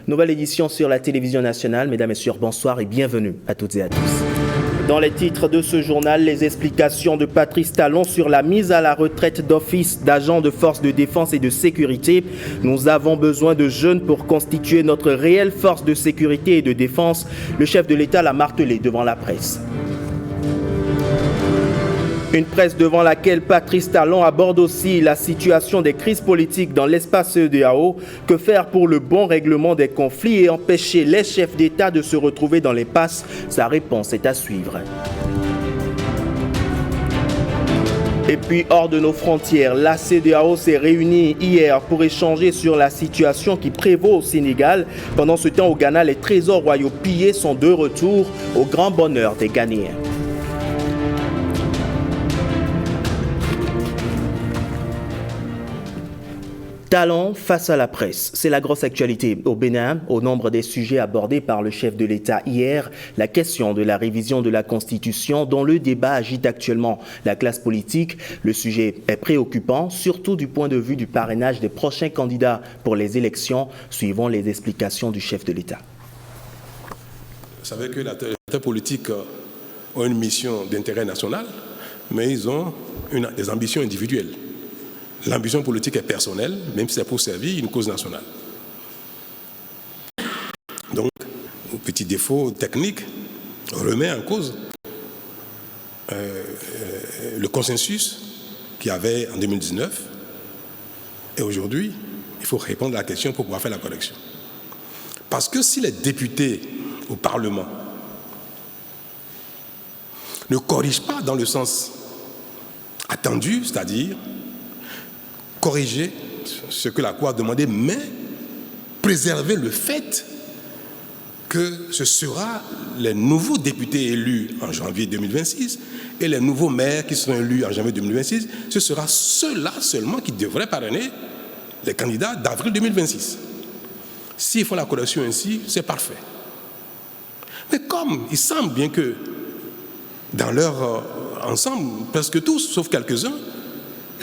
Nouvelle édition sur la télévision nationale. Mesdames et messieurs, bonsoir et bienvenue à toutes et à tous. Dans les titres de ce journal, les explications de Patrice Talon sur la mise à la retraite d'office d'agents de forces de défense et de sécurité. Nous avons besoin de jeunes pour constituer notre réelle force de sécurité et de défense. Le chef de l'État l'a martelé devant la presse. Une presse devant laquelle Patrice Talon aborde aussi la situation des crises politiques dans l'espace CEDEAO. Que faire pour le bon règlement des conflits et empêcher les chefs d'État de se retrouver dans l'impasse? Sa réponse est à suivre. Et puis, hors de nos frontières, la CEDEAO s'est réunie hier pour échanger sur la situation qui prévaut au Sénégal. Pendant ce temps, au Ghana, les trésors royaux pillés sont de retour au grand bonheur des Ghanéens. Talon face à la presse, c'est la grosse actualité au Bénin. Au nombre des sujets abordés par le chef de l'État hier, la question de la révision de la Constitution dont le débat agite actuellement la classe politique. Le sujet est préoccupant, surtout du point de vue du parrainage des prochains candidats pour les élections. Suivons les explications du chef de l'État. Vous savez que les acteurs politiques ont une mission d'intérêt national, mais ils ont des ambitions individuelles. L'ambition politique est personnelle, même si c'est pour servir une cause nationale. Donc, au petit défaut technique, on remet en cause le consensus qu'il y avait en 2019. Et aujourd'hui, il faut répondre à la question pour pouvoir faire la correction. Parce que si les députés au Parlement ne corrigent pas dans le sens attendu, c'est-à-dire corriger ce que la Cour a demandé, mais préserver le fait que ce sera les nouveaux députés élus en janvier 2026 et les nouveaux maires qui seront élus en janvier 2026, ce sera ceux-là seulement qui devraient parrainer les candidats d'avril 2026. S'ils font la correction ainsi, c'est parfait. Mais comme il semble bien que dans leur ensemble, presque tous, sauf quelques-uns,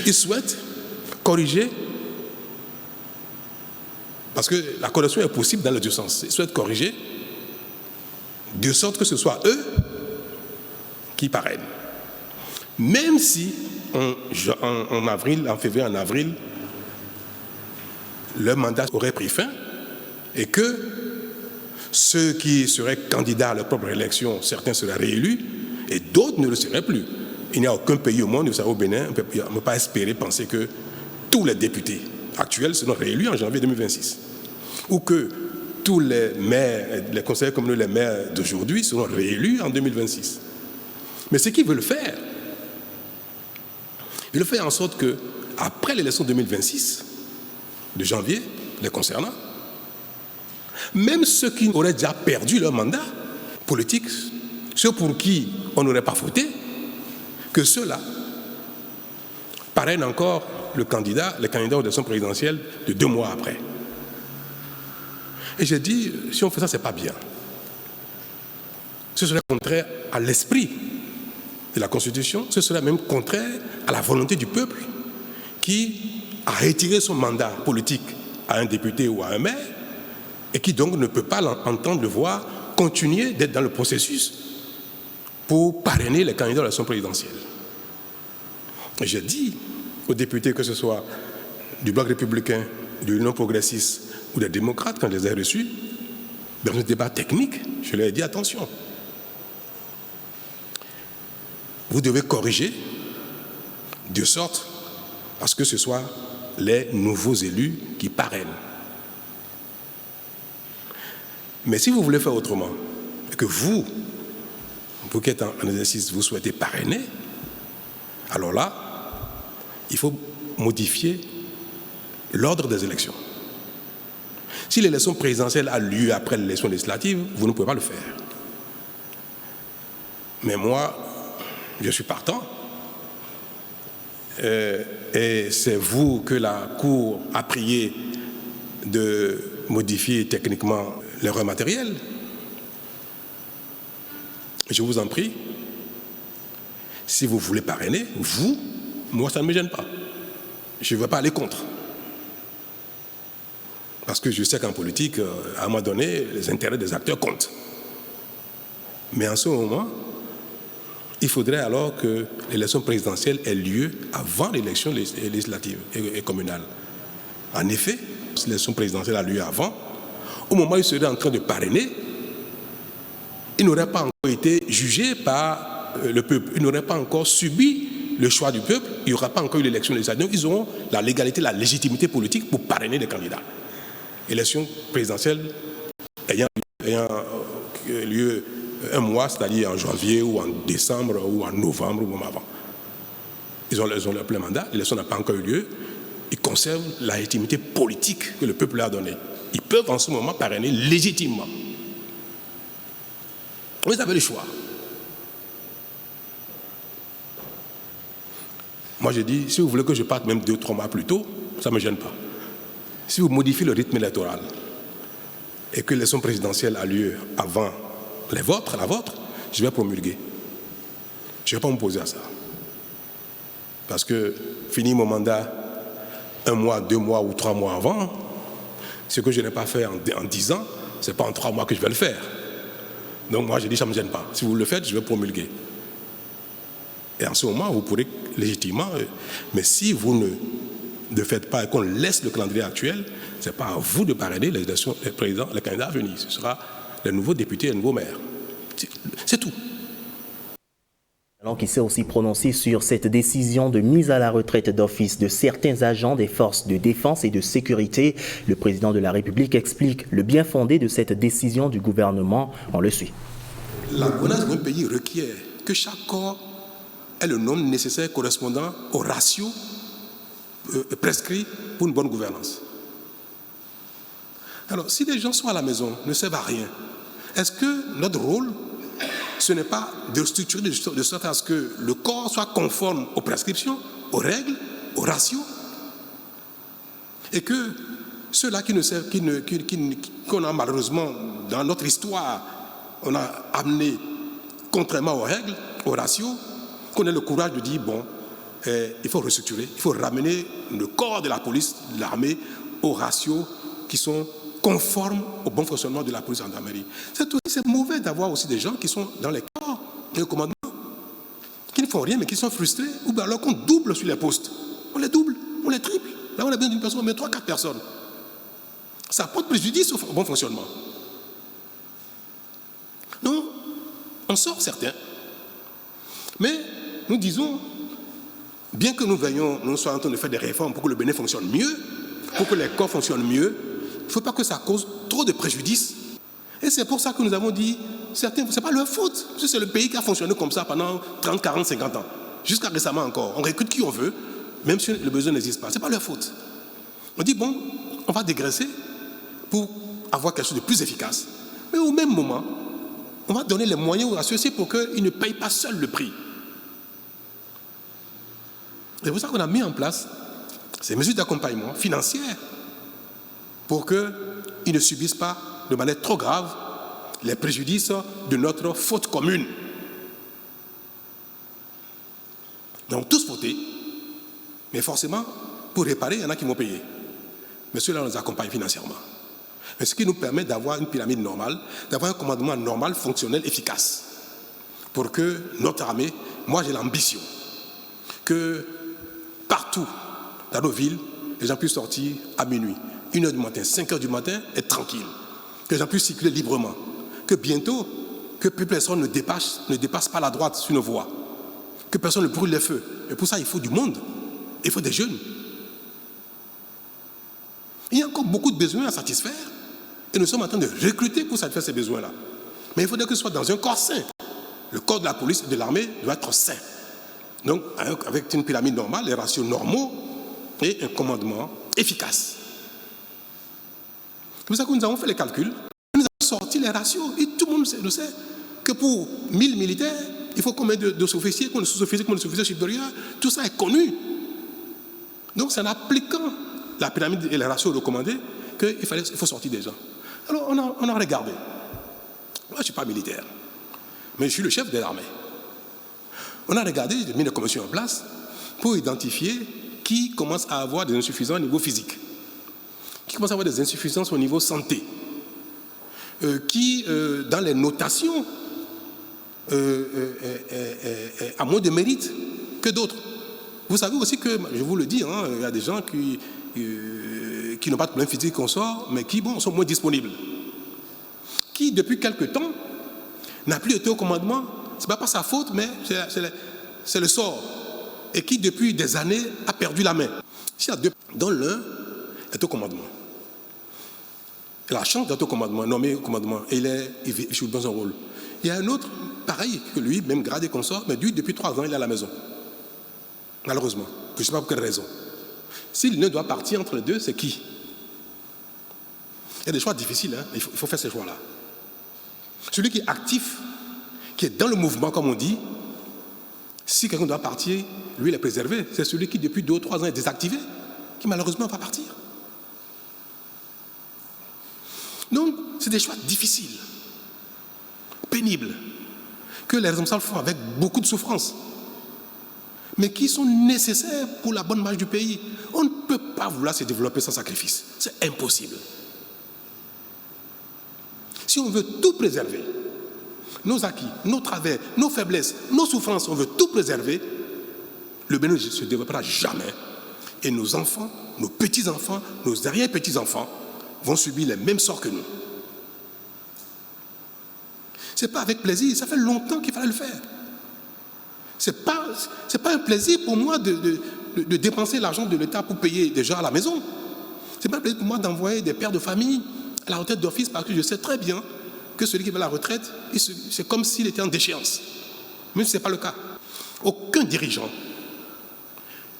ils souhaitent corriger, parce que la correction est possible dans les deux sens. Ils souhaitent corriger de sorte que ce soit eux qui parrainent. Même si en février, en avril, leur mandat aurait pris fin et que ceux qui seraient candidats à leur propre élection, certains seraient réélus et d'autres ne le seraient plus. Il n'y a aucun pays au monde, au Bénin, on ne peut pas espérer penser que tous les députés actuels seront réélus en janvier 2026. Ou que tous les maires, les conseillers communaux, les maires d'aujourd'hui seront réélus en 2026. Mais ce qu'ils veulent faire, ils veulent faire en sorte que, après l'élection 2026, de janvier, les concernant, même ceux qui auraient déjà perdu leur mandat politique, ceux pour qui on n'aurait pas voté, que ceux-là parrainent encore les candidats aux élections présidentielles de 2 mois après. Et j'ai dit, si on fait ça, ce n'est pas bien. Ce serait contraire à l'esprit de la Constitution, ce serait même contraire à la volonté du peuple qui a retiré son mandat politique à un député ou à un maire et qui donc ne peut pas entendre le voir continuer d'être dans le processus pour parrainer les candidats aux élections présidentielles. Et j'ai dit aux députés, que ce soit du Bloc républicain, de l'Union progressiste ou des démocrates, quand je les ai reçus, dans un débat technique, je leur ai dit attention. Vous devez corriger de sorte à ce que ce soit les nouveaux élus qui parrainent. Mais si vous voulez faire autrement, et que vous qui êtes en exercice, vous souhaitez parrainer, alors là, il faut modifier l'ordre des élections. Si l'élection présidentielle a lieu après l'élection législative, vous ne pouvez pas le faire. Mais moi, je suis partant. Et c'est vous que la Cour a prié de modifier techniquement l'erreur matérielle. Je vous en prie, si vous voulez parrainer, moi ça ne me gêne pas. Je ne veux pas aller contre. Parce que je sais qu'en politique, à un moment donné, les intérêts des acteurs comptent. Mais en ce moment, il faudrait alors que l'élection présidentielle ait lieu avant l'élection législative et communale. En effet, si l'élection présidentielle a lieu avant, au moment où il serait en train de parrainer, il n'aurait pas encore été jugé par le peuple, il n'aurait pas encore subi le choix du peuple, il n'y aura pas encore eu l'élection législative, ils auront la légalité, la légitimité politique pour parrainer les candidats. Élection présidentielle ayant lieu un mois, c'est-à-dire en janvier ou en décembre ou en novembre ou même avant. Ils ont leur plein mandat, l'élection n'a pas encore eu lieu, ils conservent la légitimité politique que le peuple leur a donnée. Ils peuvent en ce moment parrainer légitimement. Vous avez le choix. Moi, je dis, si vous voulez que je parte même 2-3 mois plus tôt, ça ne me gêne pas. Si vous modifiez le rythme électoral et que l'élection présidentielle a lieu avant la vôtre, je vais promulguer. Je ne vais pas m'opposer à ça. Parce que finir mon mandat 1 mois, 2 mois ou 3 mois avant, ce que je n'ai pas fait en 10 ans, ce n'est pas en 3 mois que je vais le faire. Donc moi, je dis, ça ne me gêne pas. Si vous le faites, je vais promulguer. Et en ce moment, vous pourrez légitimement... Mais si vous ne faites pas et qu'on laisse le calendrier actuel, ce n'est pas à vous de parrainer les présidents, les candidats à venir. Ce sera les nouveaux députés et les nouveaux maires. C'est tout. Alors qu'il s'est aussi prononcé sur cette décision de mise à la retraite d'office de certains agents des forces de défense et de sécurité, le président de la République explique le bien fondé de cette décision du gouvernement. On le suit. La gouvernance d'un pays requiert que chaque corps ait le nombre nécessaire correspondant au ratio prescrit pour une bonne gouvernance. Alors, si les gens sont à la maison, ne servent à rien, est-ce que notre rôle, ce n'est pas de structurer de sorte à ce que le corps soit conforme aux prescriptions, aux règles, aux ratios, et que ceux-là qui ne servent, qu'on a malheureusement dans notre histoire, on a amené contrairement aux règles, aux ratios, qu'on ait le courage de dire bon, il faut restructurer, il faut ramener le corps de la police, de l'armée, aux ratios qui sont conformes au bon fonctionnement de la police et de la gendarmerie. C'est mauvais d'avoir aussi des gens qui sont dans les corps et le commandement, qui ne font rien mais qui sont frustrés, ou bien alors qu'on double sur les postes. On les double, on les triple. Là, on a besoin d'une personne, on met 3-4 personnes. Ça porte préjudice au bon fonctionnement. Donc, on sort certains. Mais nous disons, bien que nous soyons en train de faire des réformes pour que le Bénin fonctionne mieux, pour que les corps fonctionnent mieux, il ne faut pas que ça cause trop de préjudice. Et c'est pour ça que nous avons dit, certains, ce n'est pas leur faute. C'est le pays qui a fonctionné comme ça pendant 30, 40, 50 ans. Jusqu'à récemment encore. On recrute qui on veut, même si le besoin n'existe pas. Ce n'est pas leur faute. On dit, bon, on va dégraisser pour avoir quelque chose de plus efficace. Mais au même moment, on va donner les moyens aux associés pour qu'ils ne payent pas seuls le prix. C'est pour ça qu'on a mis en place ces mesures d'accompagnement financières pour qu'ils ne subissent pas de manière trop grave les préjudices de notre faute commune. Donc tous fautés, mais forcément, pour réparer, il y en a qui vont payer. Mais ceux-là, on les accompagne financièrement. Mais ce qui nous permet d'avoir une pyramide normale, d'avoir un commandement normal, fonctionnel, efficace. Pour que notre armée, moi j'ai l'ambition que partout dans nos villes, les gens puissent sortir à minuit, 1h du matin, 5h du matin, être tranquilles. Que les gens puissent circuler librement. Que bientôt, que plus personne ne dépasse pas la droite sur nos voies. Que personne ne brûle les feux. Et pour ça, il faut du monde. Il faut des jeunes. Il y a encore beaucoup de besoins à satisfaire. Et nous sommes en train de recruter pour satisfaire ces besoins-là. Mais il faudrait que ce soit dans un corps sain. Le corps de la police et de l'armée doit être sain. Donc, avec une pyramide normale, les ratios normaux et un commandement efficace. C'est pour ça que nous avons fait les calculs. Nous avons sorti les ratios. Et tout le monde sait que pour 1000 militaires, il faut combien de sous-officiers, combien de sous-officiers, combien de sous-officiers supérieurs. Tout ça est connu. Donc, c'est en appliquant la pyramide et les ratios recommandés qu'il faut sortir des gens. Alors, on a regardé. Moi, je ne suis pas militaire, mais je suis le chef de l'armée. On a regardé, j'ai mis des commissions en place pour identifier qui commence à avoir des insuffisances au niveau physique, qui commence à avoir des insuffisances au niveau santé, qui, dans les notations, a moins de mérite que d'autres. Vous savez aussi que, je vous le dis, il y a des gens qui n'ont pas de problème physique qu'on sort, mais qui sont moins disponibles. Qui, depuis quelque temps, n'a plus été au commandement. Ce n'est pas sa faute, mais c'est le sort. Et qui, depuis des années, a perdu la main. S'il y a deux, dont l'un est au commandement. Il a la chance d'être au commandement, nommé au commandement, et il joue dans son rôle. Il y a un autre, pareil, que lui, même gradé qu'on sort, mais lui, depuis 3 ans, il est à la maison. Malheureusement. Je ne sais pas pour quelle raison. S'il ne doit partir entre les deux, c'est qui? Il y a des choix difficiles, il faut faire ces choix-là. Celui qui est actif, qui est dans le mouvement, comme on dit, si quelqu'un doit partir, lui, il est préservé. C'est celui qui, depuis 2 ou 3 ans, est désactivé, qui malheureusement va partir. Donc, c'est des choix difficiles, pénibles, que les responsables font avec beaucoup de souffrance, mais qui sont nécessaires pour la bonne marche du pays. On ne peut pas vouloir se développer sans sacrifice. C'est impossible. Si on veut tout préserver, nos acquis, nos travers, nos faiblesses, nos souffrances, on veut tout préserver, le Bénin ne se développera jamais. Et nos enfants, nos petits-enfants, nos arrière-petits-enfants vont subir les mêmes sorts que nous. Ce n'est pas avec plaisir, ça fait longtemps qu'il fallait le faire. Ce n'est pas un plaisir pour moi de dépenser l'argent de l'État pour payer des gens à la maison. Ce n'est pas un plaisir pour moi d'envoyer des pères de famille à la retraite d'office parce que je sais très bien que celui qui va à la retraite, c'est comme s'il était en déchéance. Même si ce n'est pas le cas. Aucun dirigeant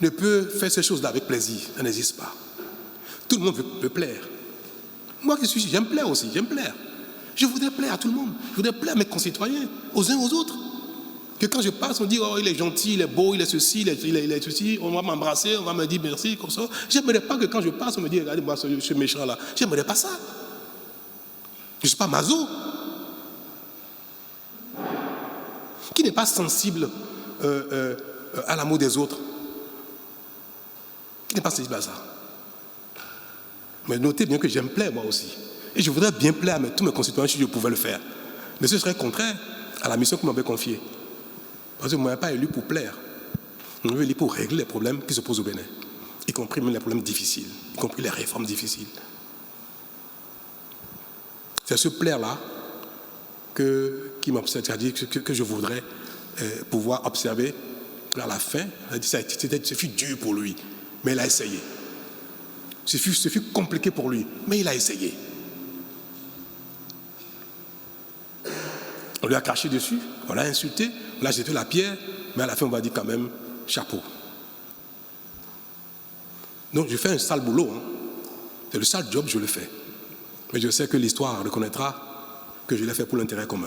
ne peut faire ces choses-là avec plaisir. Ça n'existe pas. Tout le monde veut plaire. Moi qui suis ici, j'aime plaire aussi, j'aime plaire. Je voudrais plaire à tout le monde. Je voudrais plaire à mes concitoyens, aux uns aux autres. Que quand je passe, on dit, oh, il est gentil, il est beau, il est ceci, il est ceci, on va m'embrasser, on va me dire merci, comme ça. J'aimerais pas que quand je passe, on me dise, regardez-moi ce méchant-là. J'aimerais pas ça. Je ne suis pas maso. Qui n'est pas sensible à l'amour des autres? Qui n'est pas sensible à ça? Mais notez bien que j'aime plaire moi aussi. Et je voudrais bien plaire à tous mes concitoyens si je pouvais le faire. Mais ce serait contraire à la mission qu'on m'avait confiée. Parce que je ne m'avais pas élu pour plaire. Je m'avais élu pour régler les problèmes qui se posent au Bénin. Y compris même les problèmes difficiles. Y compris les réformes difficiles. C'est ce plaire-là qui m'observe, c'est-à-dire que je voudrais pouvoir observer à la fin. Ce fut dur pour lui, mais il a essayé. Ce fut compliqué pour lui, mais il a essayé. On lui a craché dessus, on l'a insulté, on l'a jeté la pierre, mais à la fin on va dire quand même chapeau. Donc je fais un sale boulot, c'est le sale job, je le fais. Mais je sais que l'histoire reconnaîtra que je l'ai fait pour l'intérêt commun.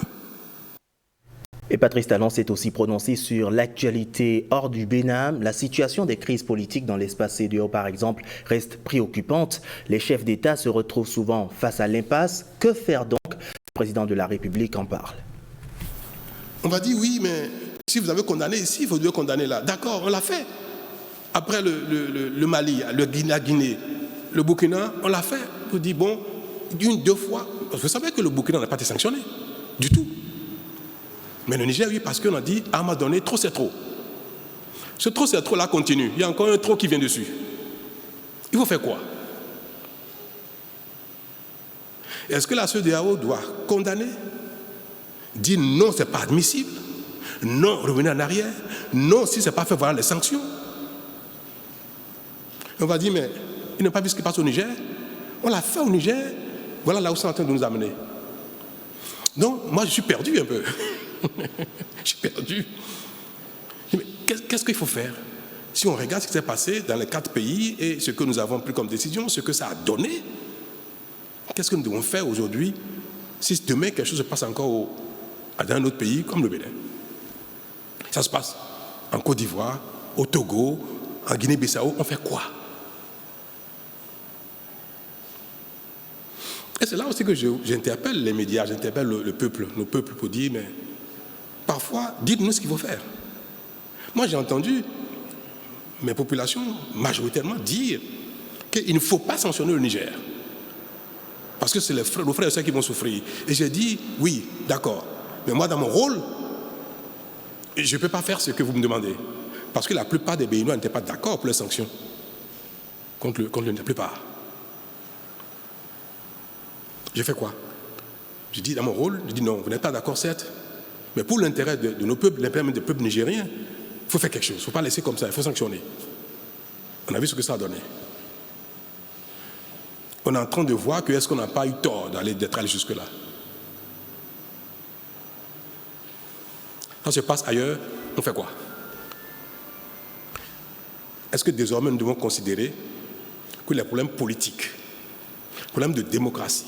Et Patrice Talon s'est aussi prononcé sur l'actualité hors du Bénin. La situation des crises politiques dans l'espace CEDEAO, par exemple, reste préoccupante. Les chefs d'État se retrouvent souvent face à l'impasse. Que faire donc? Le président de la République en parle. On va dire oui, mais si vous avez condamné ici, vous devez condamner là. D'accord, on l'a fait. Après le Mali, la Guinée, le Burkina, on l'a fait. On dit bon, 1, 2 fois. Vous savez que le Burkina n'a pas été sanctionné du tout. Mais le Niger, oui, parce qu'on a dit, à un moment donné, trop c'est trop. Ce trop c'est trop là continue. Il y a encore un trop qui vient dessus. Il faut faire quoi? Est-ce que la CEDEAO doit condamner? Dire non, ce n'est pas admissible. Non, revenir en arrière. Non, si ce n'est pas fait, voilà les sanctions. On va dire, mais il n'a pas vu ce qui passe au Niger. On l'a fait au Niger. Voilà là où c'est en train de nous amener. Donc, moi, je suis perdu un peu. Je suis perdu. Mais qu'est-ce qu'il faut faire? Si on regarde ce qui s'est passé dans les 4 pays et ce que nous avons pris comme décision, ce que ça a donné, qu'est-ce que nous devons faire aujourd'hui si demain quelque chose se passe encore dans un autre pays comme le Bénin? Ça se passe en Côte d'Ivoire, au Togo, en Guinée-Bissau, on fait quoi? Et c'est là aussi que j'interpelle les médias, j'interpelle le peuple, nos peuples pour dire, mais parfois, dites-nous ce qu'il faut faire. Moi, j'ai entendu mes populations majoritairement dire qu'il ne faut pas sanctionner le Niger. Parce que c'est nos frères et sœurs qui vont souffrir. Et j'ai dit, oui, d'accord. Mais moi, dans mon rôle, je ne peux pas faire ce que vous me demandez. Parce que la plupart des Béninois n'étaient pas d'accord pour les sanctions. Contre la plupart. J'ai fait quoi? J'ai dit dans mon rôle, j'ai dit non, vous n'êtes pas d'accord, certes. Mais pour l'intérêt de nos peuples, l'intérêt des peuples nigériens, il faut faire quelque chose. Il ne faut pas laisser comme ça, il faut sanctionner. On a vu ce que ça a donné. On est en train de voir que est-ce qu'on n'a pas eu tort d'être allé jusque-là. Quand ça se passe ailleurs, on fait quoi? Est-ce que désormais nous devons considérer que les problèmes politiques, les problèmes de démocratie,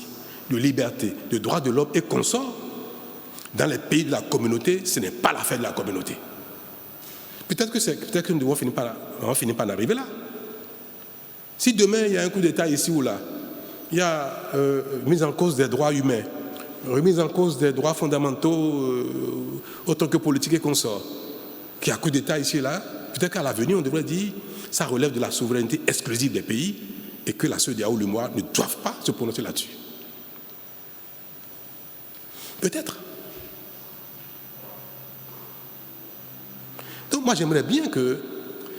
de liberté, de droits de l'homme et consorts, dans les pays de la communauté, ce n'est pas l'affaire de la communauté? Peut-être que nous devons finir par en arriver là. Si demain il y a un coup d'État ici ou là, il y a mise en cause des droits humains, remise en cause des droits fondamentaux autant que politiques et consorts, qu'il y a un coup d'État ici et là, peut-être qu'à l'avenir on devrait dire ça relève de la souveraineté exclusive des pays et que la CEDEAO ou le MOA ne doivent pas se prononcer là-dessus. Peut-être. Donc moi j'aimerais bien que,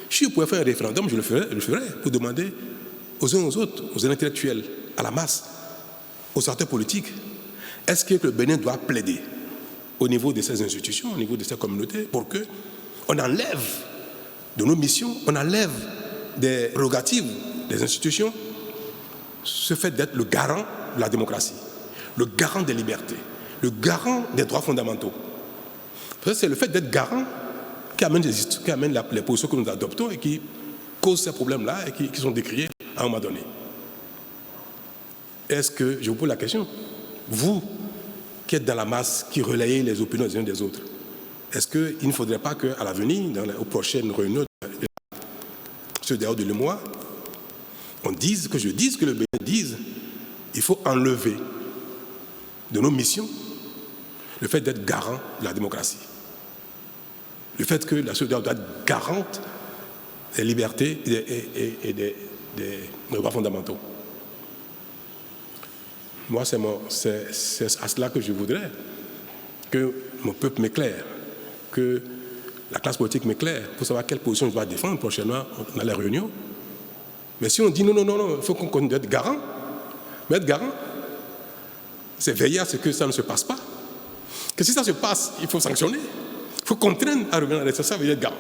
si je pouvais faire un référendum, je le ferais pour demander aux uns aux autres, aux intellectuels, à la masse, aux acteurs politiques, est-ce que le Bénin doit plaider au niveau de ces institutions, au niveau de ces communautés, pour qu'on enlève de nos missions, on enlève des prérogatives des institutions, ce fait d'être le garant de la démocratie, le garant des libertés, le garant des droits fondamentaux. C'est le fait d'être garant qui amène les positions que nous adoptons et qui causent ces problèmes-là et qui sont décriés à un moment donné. Est-ce que, je vous pose la question, vous qui êtes dans la masse, qui relayez les opinions des uns des autres, est-ce qu'il ne faudrait pas qu'à l'avenir, aux prochaines réunions de CEDEAO de l'UEMOA, que le Bénin dise, il faut enlever de nos missions le fait d'être garant de la démocratie. Le fait que la CEDEAO doit être garante des libertés et des droits fondamentaux. Moi, c'est à cela que je voudrais que mon peuple m'éclaire, que la classe politique m'éclaire pour savoir quelle position je dois défendre prochainement dans les réunions. Mais si on dit non, il faut qu'on continue d'être garant, mais être garant, c'est veiller à ce que ça ne se passe pas. Que si ça se passe, il faut sanctionner, il faut contraindre à revenir à l'essentiel, ça veut dire être garant.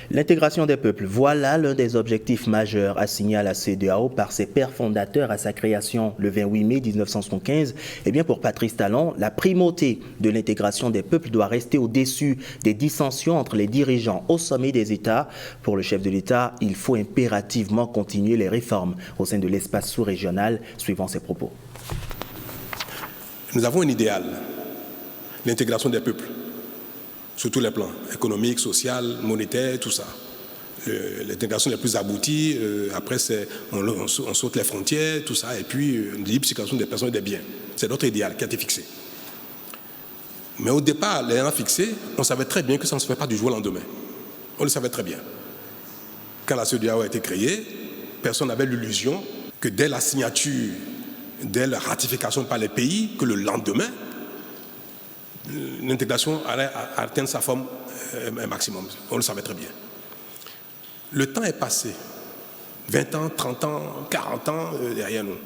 L'intégration des peuples, voilà l'un des objectifs majeurs assignés à la CEDEAO par ses pères fondateurs à sa création le 28 mai 1975. Eh bien, pour Patrice Talon, la primauté de l'intégration des peuples doit rester au-dessus des dissensions entre les dirigeants au sommet des États. Pour le chef de l'État, il faut impérativement continuer les réformes au sein de l'espace sous-régional, suivant ses propos. Nous avons un idéal, l'intégration des peuples. Sur tous les plans, économique, social, monétaire, tout ça. L'intégration la plus aboutie, après on saute les frontières, tout ça, et puis une libre circulation des personnes et des biens. C'est notre idéal qui a été fixé. Mais au départ, l'ayant fixé, on savait très bien que ça ne se fait pas du jour au lendemain. On le savait très bien. Quand la CEDEAO a été créée, personne n'avait l'illusion que dès la signature, dès la ratification par les pays, que le lendemain, l'intégration allait atteindre sa forme maximum. On le savait très bien. Le temps est passé. 20 ans, 30 ans, 40 ans derrière nous.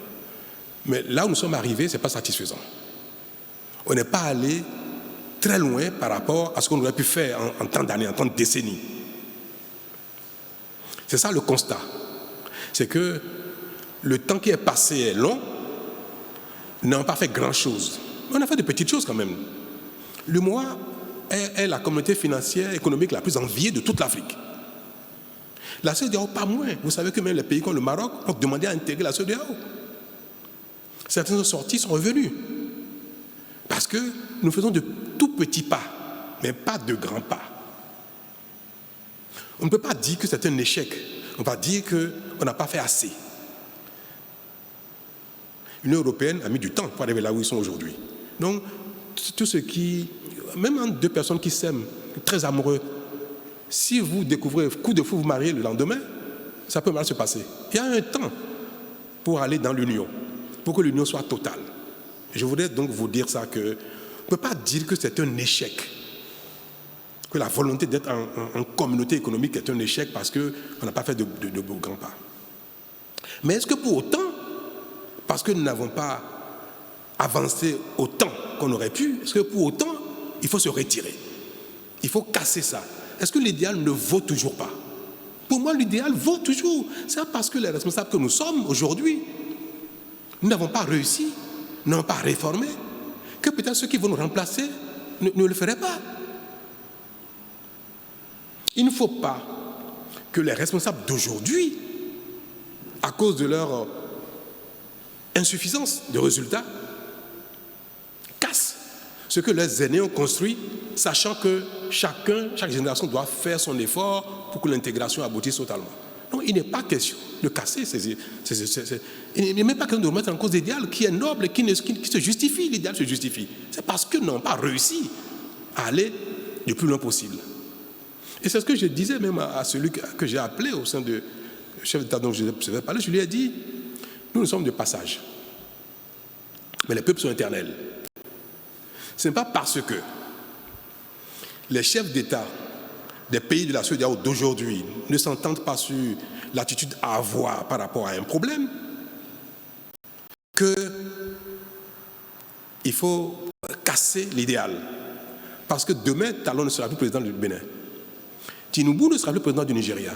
Mais là où nous sommes arrivés, ce n'est pas satisfaisant. On n'est pas allé très loin par rapport à ce qu'on aurait pu faire en tant d'années, en tant de décennies. C'est ça le constat. C'est que le temps qui est passé est long. Nous n'avons pas fait grand-chose. On a fait de petites choses quand même. L'UEMOA est la communauté financière et économique la plus enviée de toute l'Afrique. La CEDEAO, pas moins. Vous savez que même les pays comme le Maroc ont demandé à intégrer la CEDEAO. Certains sont sortis, sont revenus. Parce que nous faisons de tout petits pas, mais pas de grands pas. On ne peut pas dire que c'est un échec. On va dire qu'on n'a pas fait assez. L'Union européenne a mis du temps pour arriver là où ils sont aujourd'hui. Donc, tout ce qui, même entre deux personnes qui s'aiment, très amoureux, si vous découvrez coup de fou vous mariez le lendemain, ça peut mal se passer. Il y a un temps pour aller dans l'union, pour que l'union soit totale. Je voudrais donc vous dire ça, que on ne peut pas dire que c'est un échec, que la volonté d'être en communauté économique est un échec parce qu'on n'a pas fait de grands pas. Mais est-ce que pour autant, parce que nous n'avons pas avancé autant qu'on aurait pu, est-ce que pour autant, il faut se retirer? Il faut casser ça. Est-ce que l'idéal ne vaut toujours pas? Pour moi, l'idéal vaut toujours. C'est parce que les responsables que nous sommes aujourd'hui, nous n'avons pas réussi, nous n'avons pas réformé, que peut-être ceux qui vont nous remplacer ne le feraient pas. Il ne faut pas que les responsables d'aujourd'hui, à cause de leur insuffisance de résultats, cassent ce que leurs aînés ont construit, sachant que chaque génération doit faire son effort pour que l'intégration aboutisse totalement. Donc il n'est pas question de casser il n'est même pas question de remettre en cause l'idéal qui est noble et qui se justifie. L'idéal se justifie. C'est parce qu'ils n'ont pas réussi à aller le plus loin possible. Et c'est ce que je disais même à celui que j'ai appelé au sein du chef d'État dont je vais parler. Je lui ai dit, nous sommes de passage. Mais les peuples sont éternels. Ce n'est pas parce que les chefs d'État des pays de la CEDEAO d'aujourd'hui ne s'entendent pas sur l'attitude à avoir par rapport à un problème qu'il faut casser l'idéal. Parce que demain, Talon ne sera plus président du Bénin. Tinubu ne sera plus président du Nigeria.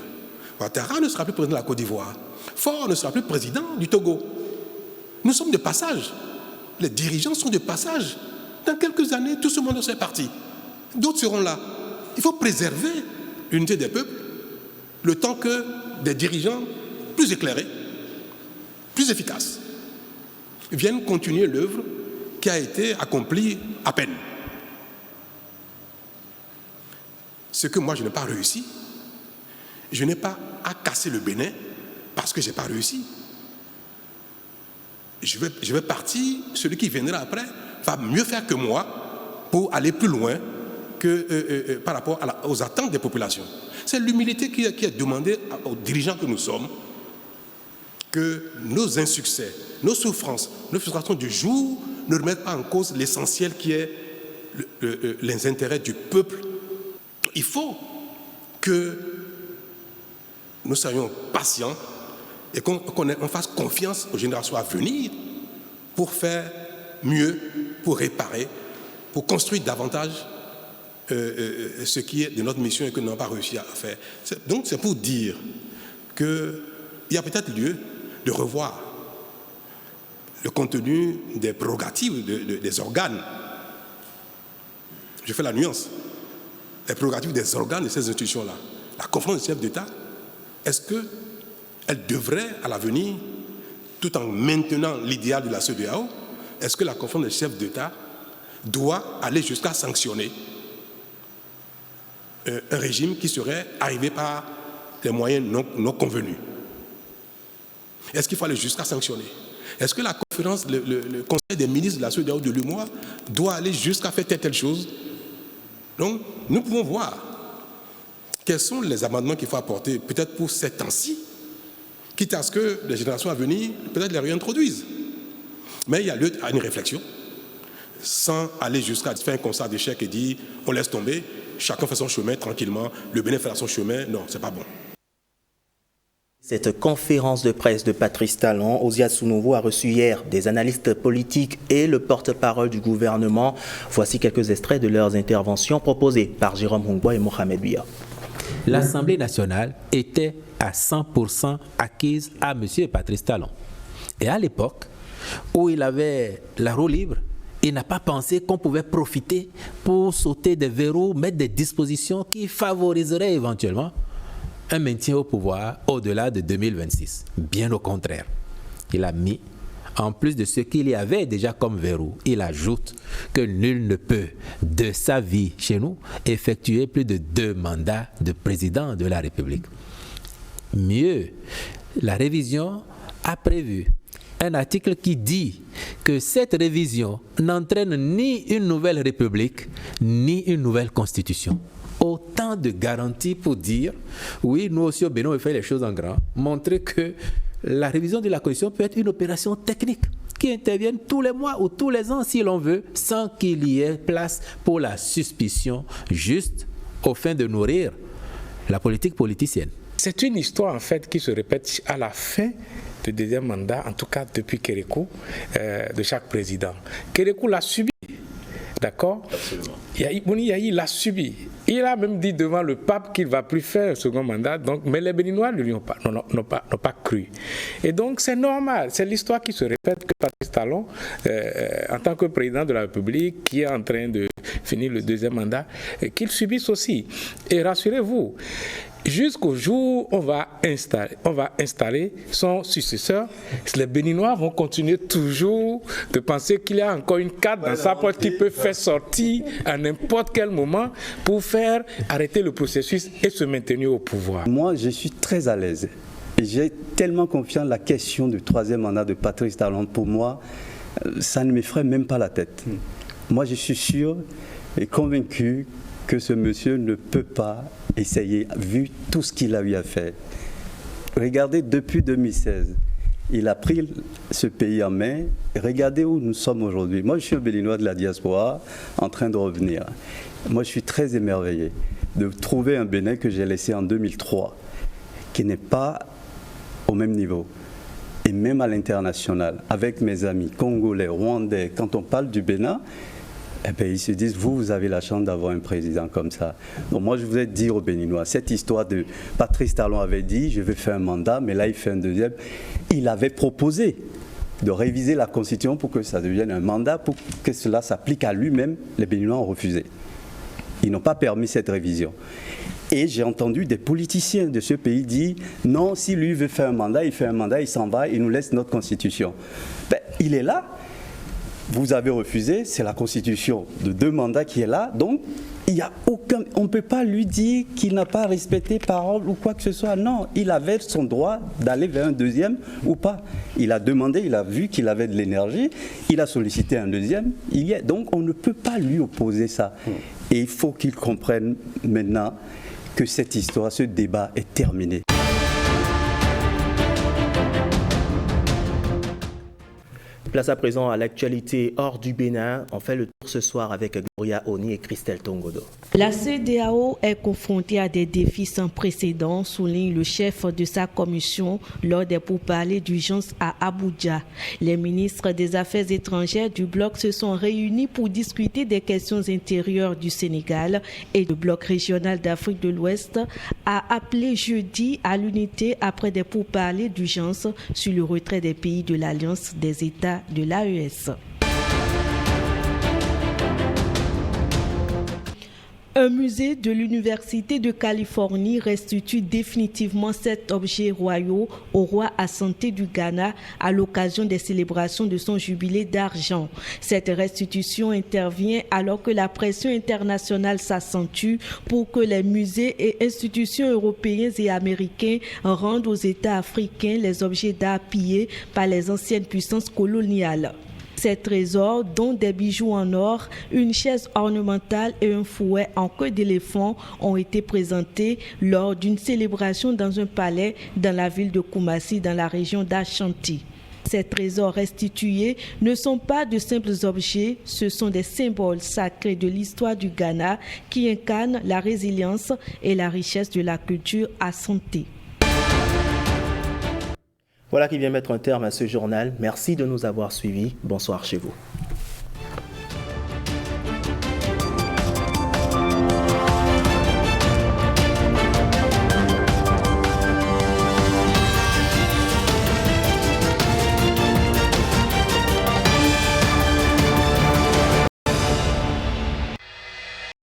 Ouattara ne sera plus président de la Côte d'Ivoire. Faure ne sera plus président du Togo. Nous sommes de passage. Les dirigeants sont de passage. Dans quelques années, tout ce monde sera parti. D'autres seront là. Il faut préserver l'unité des peuples le temps que des dirigeants plus éclairés, plus efficaces, viennent continuer l'œuvre qui a été accomplie à peine. Ce que moi je n'ai pas réussi, je n'ai pas à casser le Bénin parce que je n'ai pas réussi. Je vais partir, celui qui viendra après va mieux faire que moi pour aller plus loin que par rapport aux attentes des populations. C'est l'humilité qui est demandée aux dirigeants que nous sommes, que nos insuccès, nos souffrances, nos frustrations du jour ne remettent pas en cause l'essentiel qui est les intérêts du peuple. Il faut que nous soyons patients et qu'on fasse confiance aux générations à venir pour faire mieux, pour réparer, pour construire davantage ce qui est de notre mission et que nous n'avons pas réussi à faire. Donc c'est pour dire qu'il y a peut-être lieu de revoir le contenu des prérogatives des organes. Je fais la nuance. Les prérogatives des organes de ces institutions-là. La conférence des chefs d'État, est-ce qu'elle devrait, à l'avenir, tout en maintenant l'idéal de la CEDEAO, est-ce que la conférence des chefs d'État doit aller jusqu'à sanctionner un régime qui serait arrivé par des moyens non convenus? Est-ce qu'il faut aller jusqu'à sanctionner? Est-ce que la conférence, le conseil des ministres de la CEDEAO de l'UMOA doit aller jusqu'à faire telle chose? Donc, nous pouvons voir quels sont les amendements qu'il faut apporter, peut-être pour ces temps-ci, quitte à ce que les générations à venir, peut-être les réintroduisent. Mais il y a lieu à une réflexion, sans aller jusqu'à faire un constat d'échec et dire on laisse tomber, chacun fait son chemin tranquillement, le Bénin fait son chemin. Non, c'est pas bon. Cette conférence de presse de Patrice Talon, Osias Sounovo a reçu hier des analystes politiques et le porte-parole du gouvernement. Voici quelques extraits de leurs interventions proposées par Jérôme Hongboa et Mohamed Bia. L'Assemblée nationale était à 100% acquise à M. Patrice Talon. Et à l'époque où il avait la roue libre, il n'a pas pensé qu'on pouvait profiter pour sauter des verrous, mettre des dispositions qui favoriseraient éventuellement un maintien au pouvoir au-delà de 2026. Bien au contraire. Il a mis, en plus de ce qu'il y avait déjà comme verrou, il ajoute que nul ne peut, de sa vie chez nous, effectuer plus de 2 mandats de président de la République. Mieux, la révision a prévu un article qui dit que cette révision n'entraîne ni une nouvelle République, ni une nouvelle Constitution. autant de garanties pour dire, oui, nous aussi au Bénin, on fait les choses en grand, montrer que la révision de la Constitution peut être une opération technique qui intervienne tous les mois ou tous les ans si l'on veut, sans qu'il y ait place pour la suspicion, juste au fin de nourrir la politique politicienne. C'est une histoire en fait qui se répète à la fin du deuxième mandat, en tout cas depuis Kérékou, de chaque président. Kérékou l'a subi, d'accord ? Absolument. Il l'a subi. Il a même dit devant le pape qu'il ne va plus faire un second mandat, donc, mais les Béninois ne lui ont pas cru. Et donc c'est normal, c'est l'histoire qui se répète que Patrice Talon, en tant que président de la République, qui est en train de finir le deuxième mandat, qu'il subisse aussi. Et rassurez-vous, jusqu'au jour où on va installer son successeur, les Béninois vont continuer toujours de penser qu'il y a encore une carte dans sa poche qui peut faire sortir à n'importe quel moment pour faire arrêter le processus et se maintenir au pouvoir. Moi, je suis très à l'aise. Et j'ai tellement confiance. La question du troisième mandat de Patrice Talon, pour moi, ça ne m'effraie même pas la tête. Moi, je suis sûr et convaincu que ce monsieur ne peut pas essayer, vu tout ce qu'il a eu à faire. Regardez, depuis 2016, il a pris ce pays en main. Regardez où nous sommes aujourd'hui. Moi, je suis un Béninois de la diaspora en train de revenir. Moi, je suis très émerveillé de trouver un Bénin que j'ai laissé en 2003, qui n'est pas au même niveau. Et même à l'international, avec mes amis congolais, rwandais, quand on parle du Bénin, eh bien, ils se disent, vous avez la chance d'avoir un président comme ça. Donc moi, je voudrais dire aux Béninois, cette histoire de Patrice Talon avait dit, je vais faire un mandat, mais là, il fait un deuxième. Il avait proposé de réviser la Constitution pour que ça devienne un mandat, pour que cela s'applique à lui-même. Les Béninois ont refusé. Ils n'ont pas permis cette révision. Et j'ai entendu des politiciens de ce pays dire, non, si lui veut faire un mandat, il s'en va, il nous laisse notre Constitution. Ben, il est là. Vous avez refusé, c'est la Constitution de 2 mandats qui est là, donc il y a on ne peut pas lui dire qu'il n'a pas respecté parole ou quoi que ce soit. Non, il avait son droit d'aller vers un deuxième ou pas. Il a demandé, il a vu qu'il avait de l'énergie, il a sollicité un deuxième, donc on ne peut pas lui opposer ça. Et il faut qu'il comprenne maintenant que cette histoire, ce débat est terminé. Place à présent à l'actualité hors du Bénin. On fait le tour ce soir avec Gloria Oni et Christelle Tongodo. La CEDEAO est confrontée à des défis sans précédent, souligne le chef de sa commission lors des pourparlers d'urgence à Abuja. Les ministres des Affaires étrangères du bloc se sont réunis pour discuter des questions intérieures du Sénégal et le bloc régional d'Afrique de l'Ouest a appelé jeudi à l'unité après des pourparlers d'urgence sur le retrait des pays de l'Alliance des États de l'AES. Un musée de l'Université de Californie restitue définitivement 7 objets royaux au roi Asante du Ghana à l'occasion des célébrations de son jubilé d'argent. Cette restitution intervient alors que la pression internationale s'accentue pour que les musées et institutions européens et américains rendent aux États africains les objets d'art pillés par les anciennes puissances coloniales. Ces trésors, dont des bijoux en or, une chaise ornementale et un fouet en queue d'éléphant, ont été présentés lors d'une célébration dans un palais dans la ville de Kumasi, dans la région d'Ashanti. Ces trésors restitués ne sont pas de simples objets, ce sont des symboles sacrés de l'histoire du Ghana qui incarnent la résilience et la richesse de la culture ashanti. Voilà qui vient mettre un terme à ce journal. Merci de nous avoir suivis. Bonsoir chez vous.